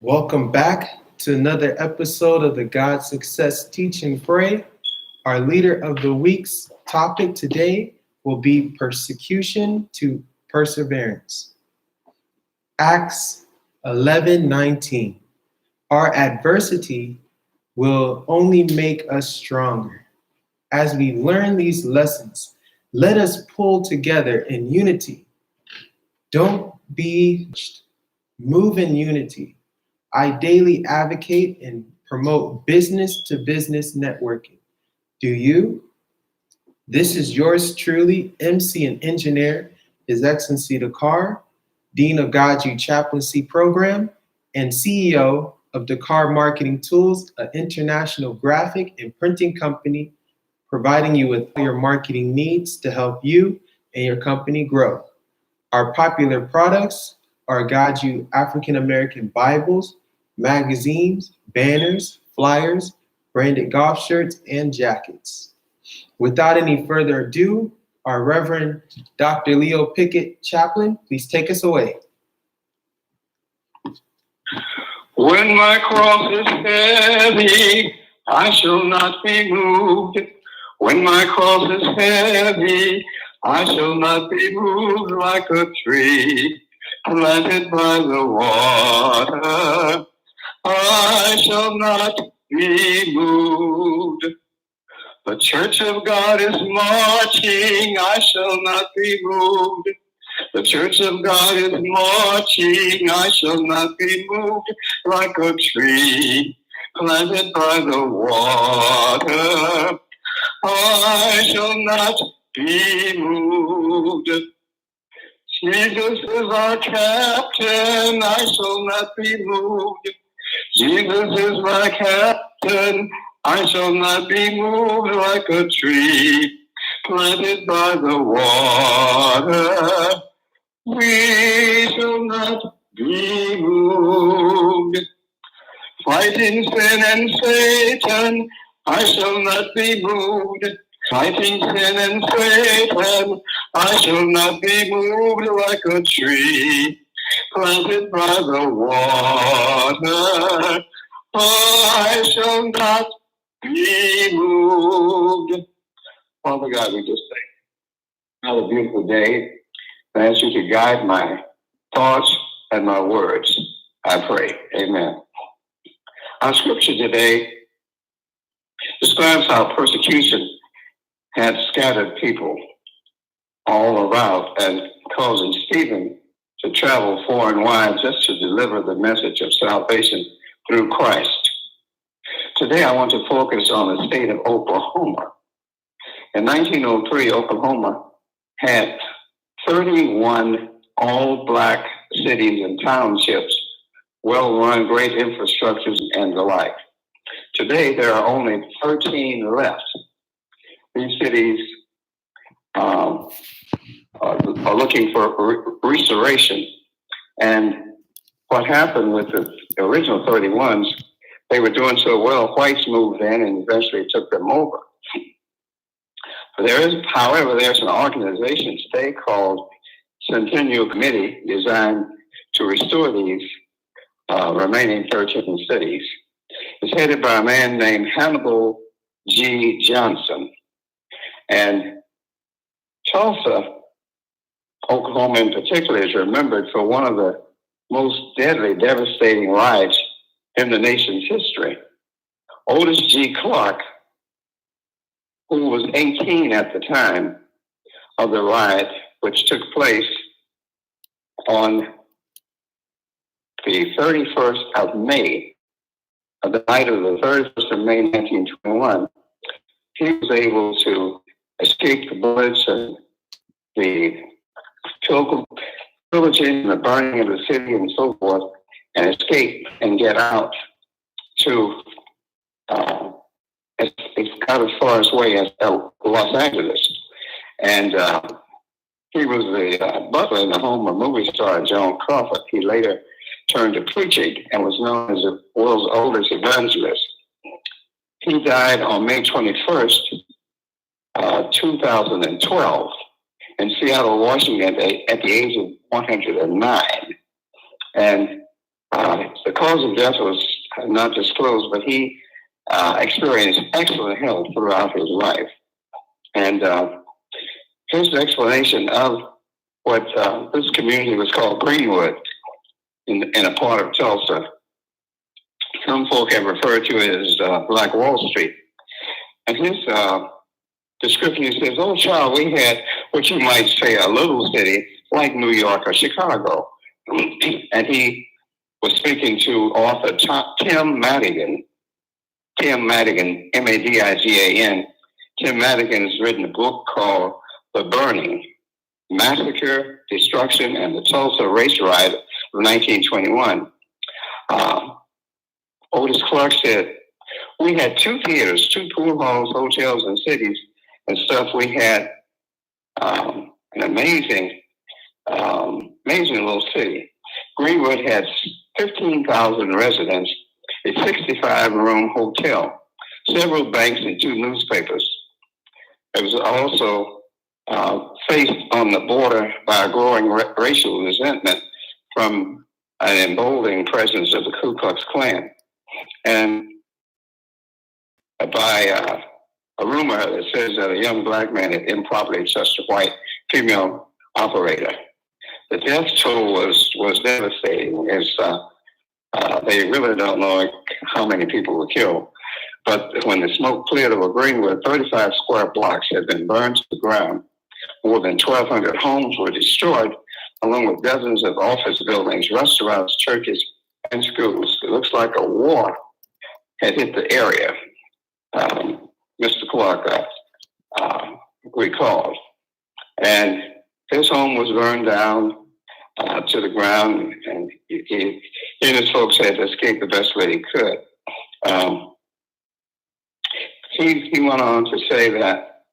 Welcome back to another episode of the GODSUccess Teach and Pray. Our leader of the week's topic today will be persecution to perseverance. Acts 11:19. Our adversity will only make us stronger. As we learn these lessons, let us pull together in unity. Don't be, move in unity. I daily advocate and promote business-to-business networking. Do you? This is yours truly, MC and engineer, His Excellency Dakar, Dean of GODSU Chaplaincy Program, and CEO of dakarmarketingtools, an international graphic and printing company providing you with your marketing needs to help you and your company grow. Our popular products are GODSU African American Bibles, magazines, banners, flyers, branded golf shirts, and jackets. Without any further ado, our Reverend Dr. Leo Pickett, Chaplain, please take us away. When my cross is heavy, I shall not be moved. When my cross is heavy, I shall not be moved like a tree planted by the water. I shall not be moved. The church of God is marching, I shall not be moved. The church of God is marching, I shall not be moved like a tree planted by the water. I shall not be moved. Jesus is our captain, I shall not be moved. Jesus is my captain, I shall not be moved like a tree planted by the water. We shall not be moved. Fighting sin and Satan, I shall not be moved. Fighting sin and Satan, I shall not be moved like a tree planted by the water. I shall not be moved. Father God, we just thank you. Another beautiful day. I ask you to guide my thoughts and my words. I pray. Amen. Our scripture today describes how persecution had scattered people all around and causing Stephen to travel far and wide just to deliver the message of salvation through Christ. Today I want to focus on the state of Oklahoma. In 1903, Oklahoma had 31 all-black cities and townships, well-run, great infrastructures, and the like. Today, there are only 13 left. These cities are looking for restoration. And what happened with the original 31s, they were doing so well, whites moved in and eventually took them over. However, there's an organization today called Centennial Committee designed to restore these remaining 13 cities. It's headed by a man named Hannibal G. Johnson. And Tulsa, Oklahoma in particular, is remembered for one of the most deadly, devastating riots in the nation's history. Otis G. Clark, who was 18 at the time of the riot, which took place on the 31st of May, the night of the 31st of May, 1921, he was able to escape the bullets and the pillaging and the burning of the city and so forth, and escape and get out to it's got as far away as Los Angeles. And he was the butler in the home of movie star Joan Crawford. He later turned to preaching and was known as the world's oldest evangelist. He died on May 21st, 2012. in Seattle, Washington at the age of 109. And the cause of death was not disclosed, but he experienced excellent health throughout his life. And his explanation of what this community was called Greenwood in a part of Tulsa, some folk have referred to it as Black Wall Street. And his description, he says, "Oh, child, we had what you might say a little city like New York or Chicago." And he was speaking to author Tim Madigan. Tim Madigan, M-A-D-I-G-A-N. Tim Madigan has written a book called The Burning, Massacre, Destruction, and the Tulsa Race Riot of 1921. Otis Clark said, "We had 2 theaters, 2 pool halls, hotels, and cities and stuff. We had an amazing little city. Greenwood had 15,000 residents, a 65-room hotel, several banks, and 2 newspapers. It was also faced on the border by a growing racial resentment from an emboldening presence of the Ku Klux Klan, and by a rumor that says that a young black man had improperly touched a white female operator. The death toll was devastating, as they really don't know how many people were killed. But when the smoke cleared over Greenwood, 35 square blocks had been burned to the ground. More than 1,200 homes were destroyed, along with dozens of office buildings, restaurants, churches, and schools. It looks like a war had hit the area, Mr. Clark recalled. And his home was burned down to the ground, and he and his folks had to escape the best way he could. He went on to say that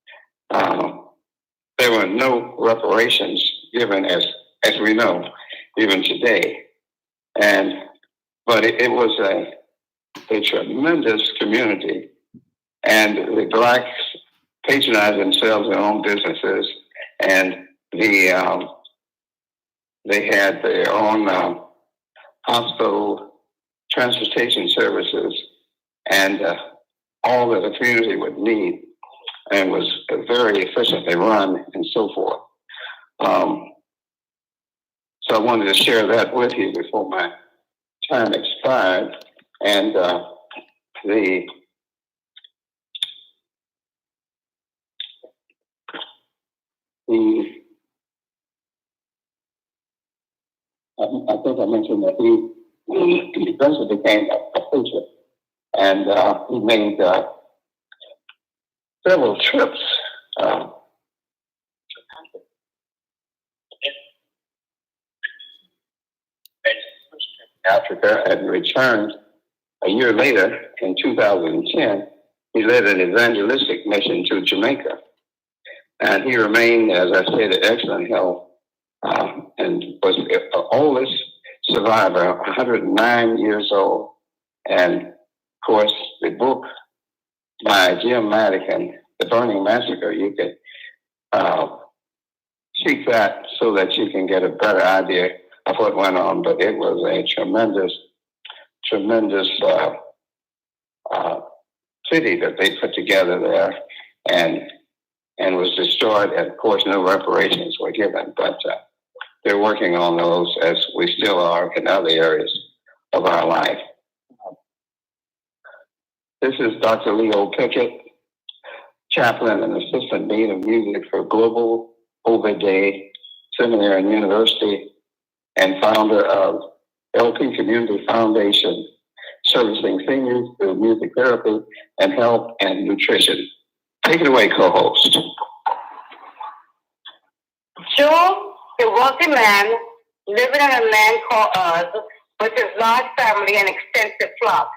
there were no reparations given, as we know, even today. But it was a tremendous community, and the blacks patronized themselves their own businesses, and they had their own hospital transportation services, and all that the community would need, and was very efficiently run and so forth. So I wanted to share that with you before my time expired. And I think I mentioned that he eventually became a preacher, and he made several trips Africa, and returned a year later in 2010. He led an evangelistic mission to Jamaica, and he remained, as I said, in excellent health, and was the oldest survivor, 109 years old. And of course, the book by Jim Madigan, The Burning Massacre, you can seek that so that you can get a better idea of what went on. But it was a tremendous city that they put together there, and was destroyed. And of course, no reparations were given. But they're working on those, as we still are in other areas of our life. This is Dr. Leo Pickett, chaplain and assistant dean of music for Global Oved Seminary and University, and founder of LP Community Foundation, servicing seniors through music therapy and health and nutrition. Take it away, co-host. Joe, a wealthy man, living in a land called Uz, with his large family and extensive flock.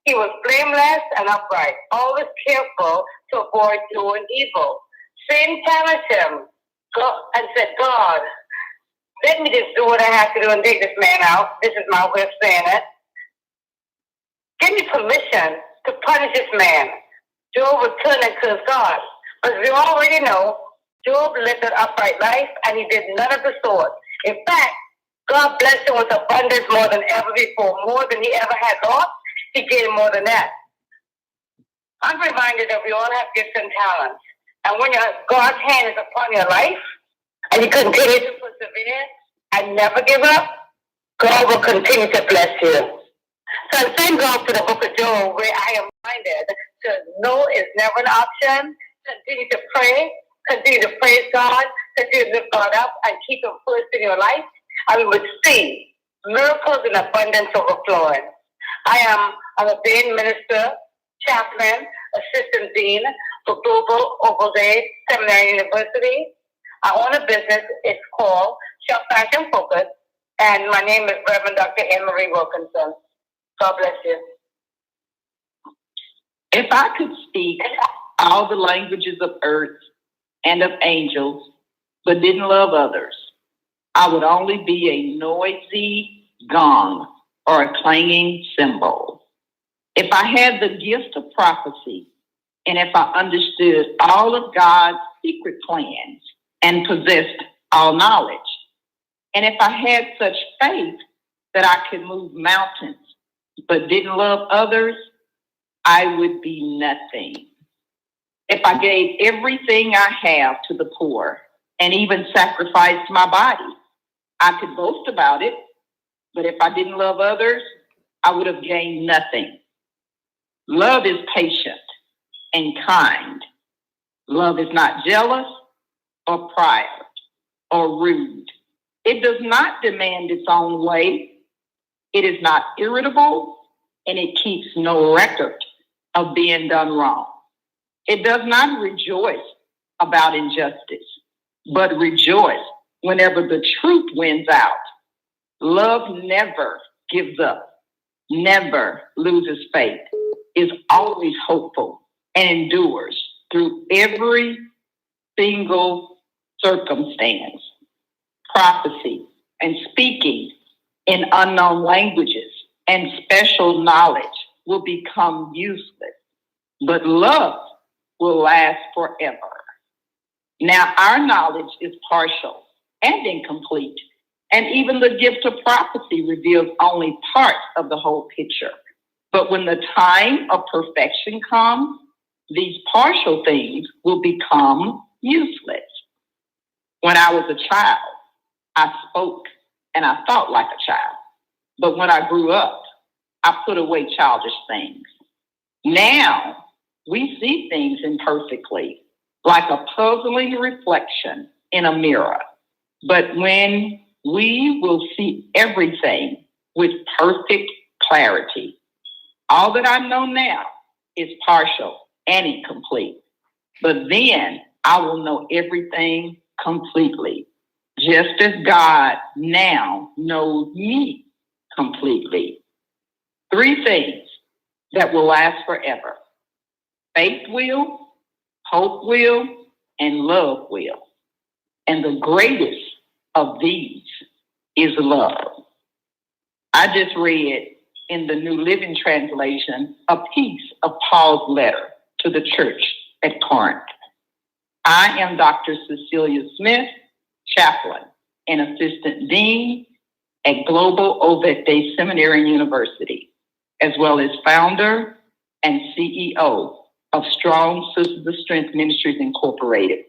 He was blameless and upright, always careful to avoid doing evil. Satan challenged him and said, "God, let me just do what I have to do and take this man out." This is my way of saying it. "Give me permission to punish this man." Job would turn and curse God. But as we already know, Job lived an upright life, and he did none of the sort. In fact, God blessed him with abundance more than ever before, more than he ever had lost. He gained more than that. I'm reminded that we all have gifts and talents. And when God's hand is upon your life, and you continue to persevere and never give up, God will continue to bless you. So I thank God for the book of Job, where I am reminded to no is never an option. Continue to pray, continue to praise God, continue to lift God up, and keep him first in your life. And we would see miracles in abundance overflowing. I am an ordained minister, chaplain, assistant dean for Global Oved Seminary University. I own a business. It's called Chaplain Focus, and my name is Reverend Dr. Anne-Marie Wilkinson. God bless you. If I could speak all the languages of earth and of angels, but didn't love others, I would only be a noisy gong or a clanging cymbal. If I had the gift of prophecy, and if I understood all of God's secret plans and possessed all knowledge, and if I had such faith that I could move mountains, but didn't love others, I would be nothing. If I gave everything I have to the poor and even sacrificed my body, I could boast about it, but if I didn't love others, I would have gained nothing. Love is patient and kind. Love is not jealous or proud or rude. It does not demand its own way. It is not irritable, and it keeps no record of being done wrong. It does not rejoice about injustice, but rejoice whenever the truth wins out. Love never gives up, never loses faith, is always hopeful, and endures through every single circumstance. Prophecy and speaking in unknown languages and special knowledge will become useless, but love will last forever. Now, our knowledge is partial and incomplete, and even the gift of prophecy reveals only part of the whole picture. But when the time of perfection comes, these partial things will become useless. When I was a child, I spoke and I thought like a child. But when I grew up, I put away childish things. Now we see things imperfectly, like a puzzling reflection in a mirror. But when we will see everything with perfect clarity. All that I know now is partial and incomplete. But then I will know everything completely, just as God now knows me completely. 3 things that will last forever: faith will, hope will, and love will. And the greatest of these is love. I just read in the New Living Translation a piece of Paul's letter to the church at Corinth. I am Dr. Cecilia Smith, chaplain and assistant dean at Global Oved Seminary and University, as well as founder and CEO of Strong Sisters of Strength Ministries Incorporated.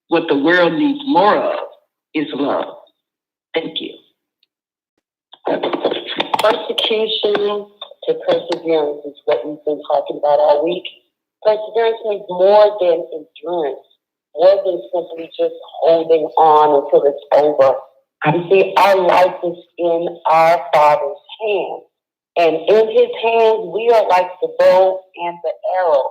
What the world needs more of is love. Thank you. Persecution to perseverance is what we've been talking about all week. Perseverance means more than endurance, more than simply just holding on until it's over. You see, our life is in our Father's hands. And in his hands, we are like the bow and the arrow.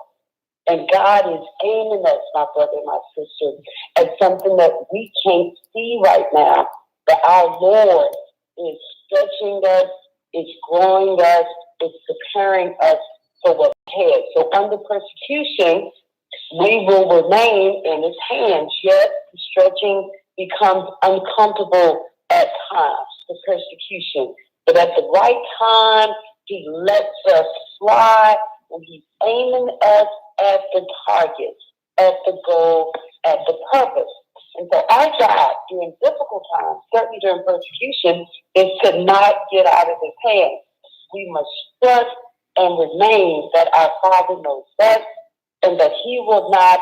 And God is aiming us, my brother and my sister, at something that we can't see right now. But our Lord is stretching us, is growing us, is preparing us for what's ahead. So under persecution, we will remain in his hands, yet the stretching becomes uncomfortable at times, the persecution. But at the right time, he lets us fly, and he's aiming us at the target, at the goal, at the purpose. And so our job during difficult times, certainly during persecution, is to not get out of his hands. We must trust and remain that our Father knows best and that he will not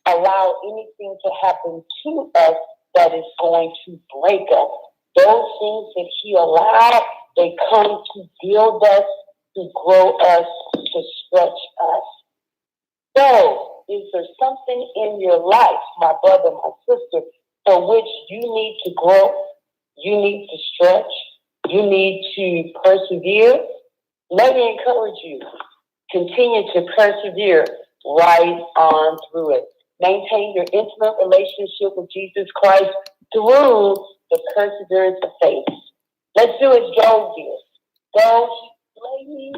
allow anything to happen to us that is going to break us. Those things that he allowed, they come to build us, to grow us, to stretch us. So, is there something in your life, my brother, my sister, for which you need to grow, you need to stretch, you need to persevere? Let me encourage you. Continue to persevere right on through it. Maintain your intimate relationship with Jesus Christ through the perseverance of faith. Let's do as Job did. Don't slay me.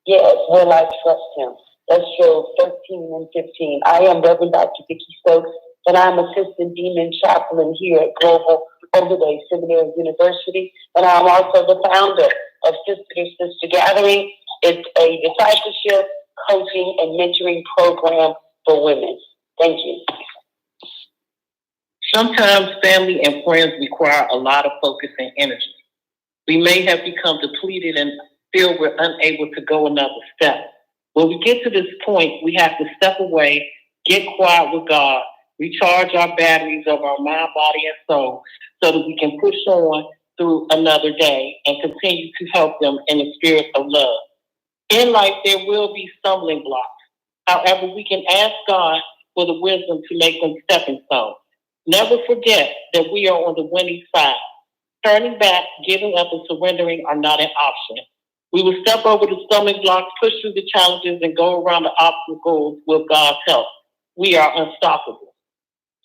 Yes, will I trust him? That's Job 13 and 15. I am Reverend Dr. Vicki Stokes, and I'm Assistant Dean and Chaplain here at Global Oved Seminary University, and I'm also the founder of Sister to Sister Gathering. It's a discipleship, coaching, and mentoring program for women. Thank you. Sometimes family and friends require a lot of focus and energy. We may have become depleted and feel we're unable to go another step. When we get to this point, we have to step away, get quiet with God, recharge our batteries of our mind, body, and soul so that we can push on through another day and continue to help them in the spirit of love. In life, there will be stumbling blocks. However, we can ask God for the wisdom to make them stepping stones. Never forget that we are on the winning side. Turning back, giving up, and surrendering are not an option. We will step over the stumbling blocks, push through the challenges, and go around the obstacles with God's help. We are unstoppable.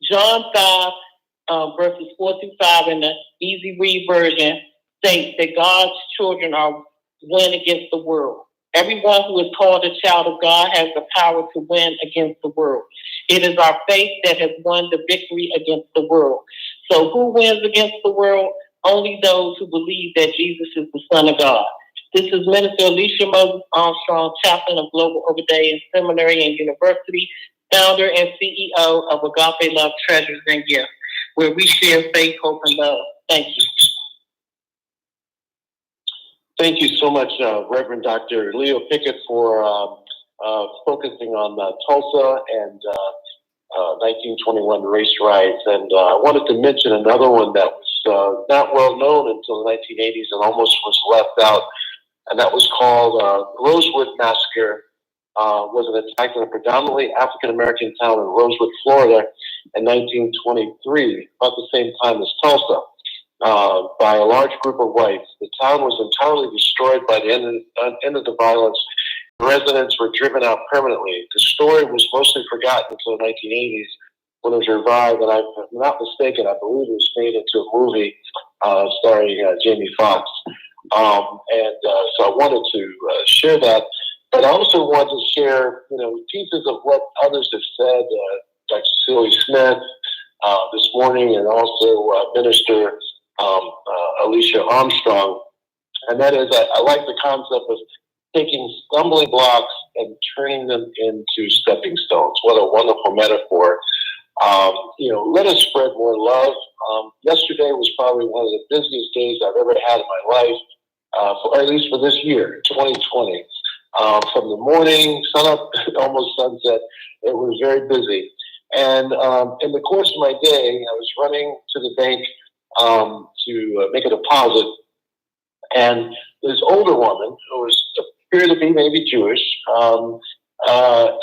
John 5, verses 4 through 5 in the easy read version states that God's children are win against the world. Everyone who is called a child of God has the power to win against the world. It is our faith that has won the victory against the world. So who wins against the world? Only those who believe that Jesus is the Son of God. This is Minister Alicia Moses Armstrong, Chaplain of Global Oved Seminary and University, founder and CEO of Agape Love Treasures and Gifts, where we share faith, hope, and love. Thank you. Thank you so much, Reverend Dr. Leo Pickett, for focusing on Tulsa and 1921 race riots. And I wanted to mention another one that was not well known until the 1980s and almost was left out, and that was called Rosewood Massacre. Was an attack on a predominantly African-American town in Rosewood, Florida in 1923, about the same time as Tulsa. By a large group of whites. The town was entirely destroyed by the end of the violence. Residents were driven out permanently. The story was mostly forgotten until the 1980s when it was revived, and if I'm not mistaken, I believe it was made into a movie starring Jamie Foxx. So I wanted to share that, but I also wanted to share, pieces of what others have said. Dr. Celie Smith this morning, and also Minister Alicia Armstrong, and that is I like the concept of taking stumbling blocks and turning them into stepping stones. What a wonderful metaphor. Let us spread more love. Yesterday was probably one of the busiest days I've ever had in my life, or at least for this year, 2020. From the morning, sun up, almost sunset, it was very busy. And in the course of my day, I was running to the bank to make a deposit, and this older woman who appeared to be maybe Jewish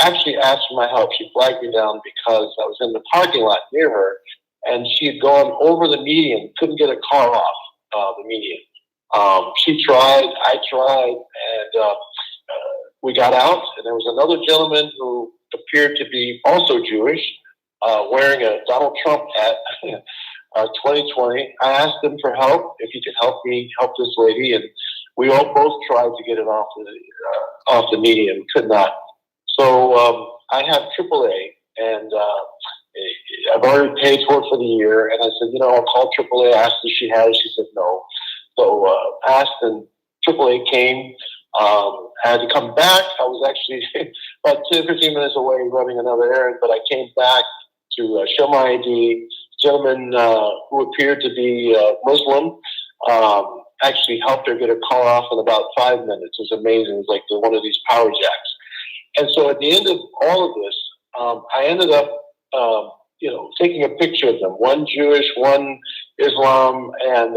actually asked for my help. She flagged me down because I was in the parking lot near her, and she had gone over the median, couldn't get a car off the median. She tried, I tried, and we got out, and there was another gentleman who appeared to be also Jewish, wearing a Donald Trump hat. 2020. I asked him for help, if he could help me help this lady, and we all both tried to get it off the median, could not. So I have AAA, and I've already paid for it for the year, and I said, I'll call AAA, asked if she had it, she said no. So I asked, and AAA came. I had to come back. I was actually about 10, 15 minutes away running another errand, but I came back to show my ID. The gentleman who appeared to be Muslim actually helped her get her car off in about 5 minutes. It was amazing. It was like one of these power jacks. And so at the end of all of this, I ended up, taking a picture of them. One Jewish, one Islam, and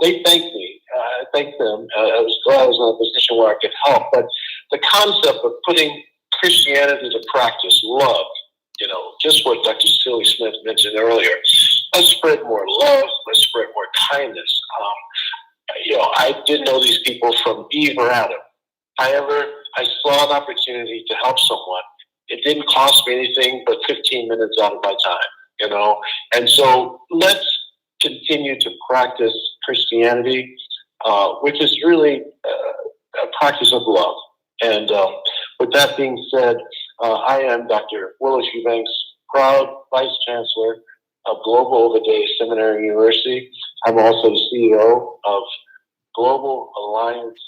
they thanked me. I thanked them. I was glad I was in a position where I could help. But the concept of putting Christianity to practice, love, just what Dr. Silly Smith mentioned earlier. Let's spread more love. Let's spread more kindness. I didn't know these people from Eve or Adam. However, I saw an opportunity to help someone. It didn't cost me anything but 15 minutes out of my time, And so let's continue to practice Christianity, which is really a practice of love. And with that being said, I am Dr. Willis Eubanks, proud Vice Chancellor of Global Oved Seminary University. I'm also the CEO of Global Alliance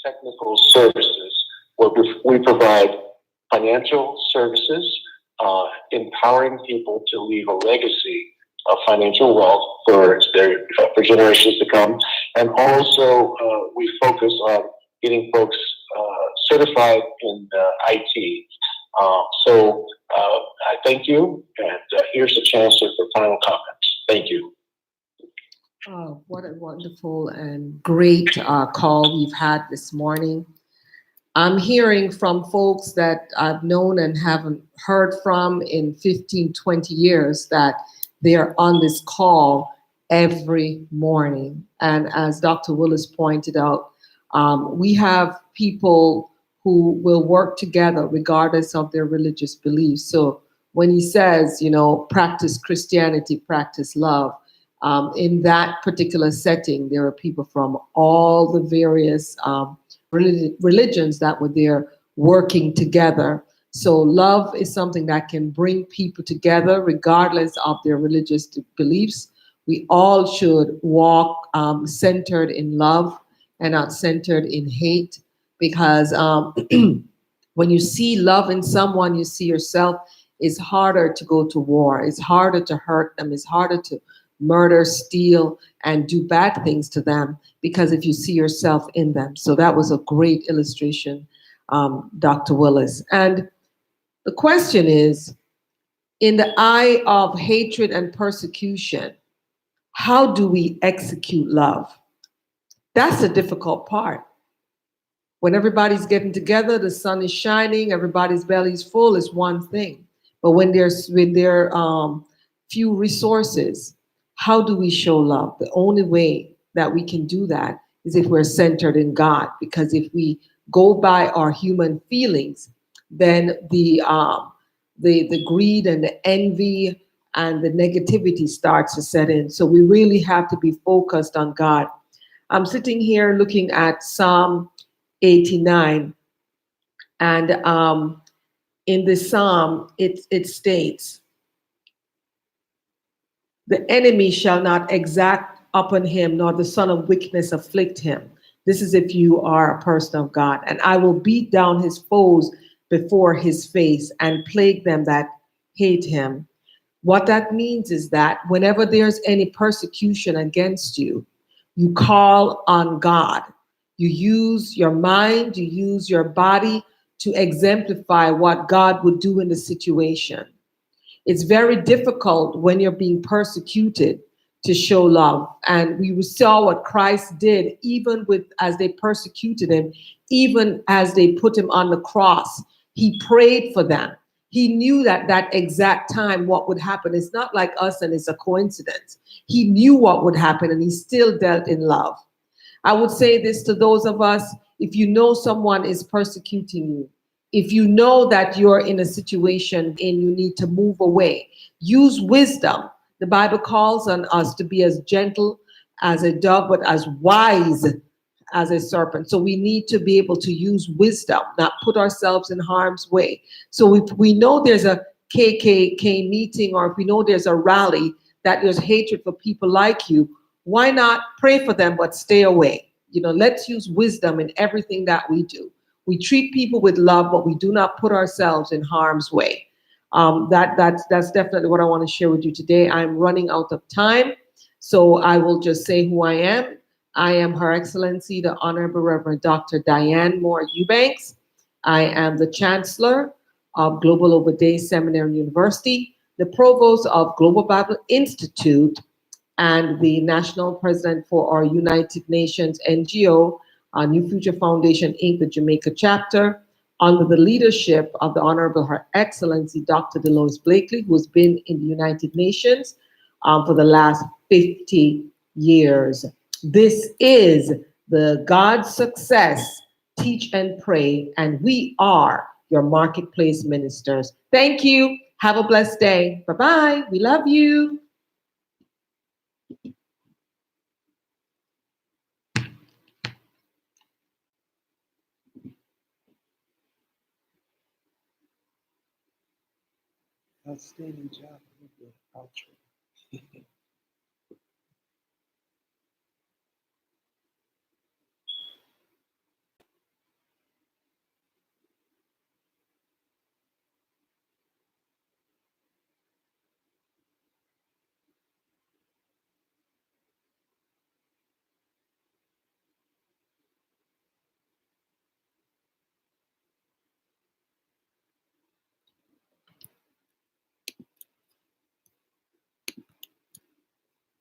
Technical Services, where we provide financial services, empowering people to leave a legacy of financial wealth for generations to come. And also, we focus on getting folks certified in IT. So I thank you, and here's the chancellor for final comments. Thank you. Oh, what a wonderful and great call we've had this morning. I'm hearing from folks that I've known and haven't heard from in 15, 20 years that they're on this call every morning. And as Dr. Willis pointed out, we have people who will work together regardless of their religious beliefs. So when he says, practice Christianity, practice love, in that particular setting, there are people from all the various religions that were there working together. So love is something that can bring people together regardless of their religious beliefs. We all should walk centered in love and not centered in hate, because when you see love in someone, you see yourself. It's harder to go to war. It's harder to hurt them. It's harder to murder, steal, and do bad things to them, because if you see yourself in them. So that was a great illustration, Dr. Willis. And the question is, in the eye of hatred and persecution, how do we execute love? That's the difficult part. When everybody's getting together, the sun is shining, everybody's belly's full, is one thing. But when there's few resources, how do we show love? The only way that we can do that is if we're centered in God. Because if we go by our human feelings, then the greed and the envy and the negativity starts to set in. So we really have to be focused on God. I'm sitting here looking at Psalm 89, and in this psalm, it states, "The enemy shall not exact upon him, nor the son of wickedness afflict him." This is if you are a person of God. "And I will beat down his foes before his face and plague them that hate him." What that means is that whenever there's any persecution against you, you call on God. You use your mind, you use your body to exemplify what God would do in the situation. It's very difficult when you're being persecuted to show love. And we saw what Christ did, even as they persecuted him, even as they put him on the cross. He prayed for them. He knew that exact time what would happen. It's not like us and it's a coincidence. He knew what would happen, and he still dealt in love. I would say this to those of us: if you know someone is persecuting you, if you know that you're in a situation and you need to move away, use wisdom. The Bible calls on us to be as gentle as a dove, but as wise as a serpent. So we need to be able to use wisdom, not put ourselves in harm's way. So if we know there's a KKK meeting, or if we know there's a rally that there's hatred for people like you, why not pray for them but stay away? let's use wisdom in everything that we do. We treat people with love, but we do not put ourselves in harm's way. That's definitely what I want to share with you today. I'm running out of time, so I will just say who I am. I am Her Excellency, the Honorable Reverend Dr. Diane Moore-Eubanks. I am the Chancellor of Global Oved Seminary University, the Provost of Global Bible Institute, and the National President for our United Nations NGO, New Future Foundation, Inc., the Jamaica chapter, under the leadership of the Honorable Her Excellency Dr. Deloise Blakely, who has been in the United Nations for the last 50 years. This is the GODSUccess Teach and Pray, and we are your marketplace ministers. Thank you. Have a blessed day. Bye-bye. We love you. Outstanding job with the outro.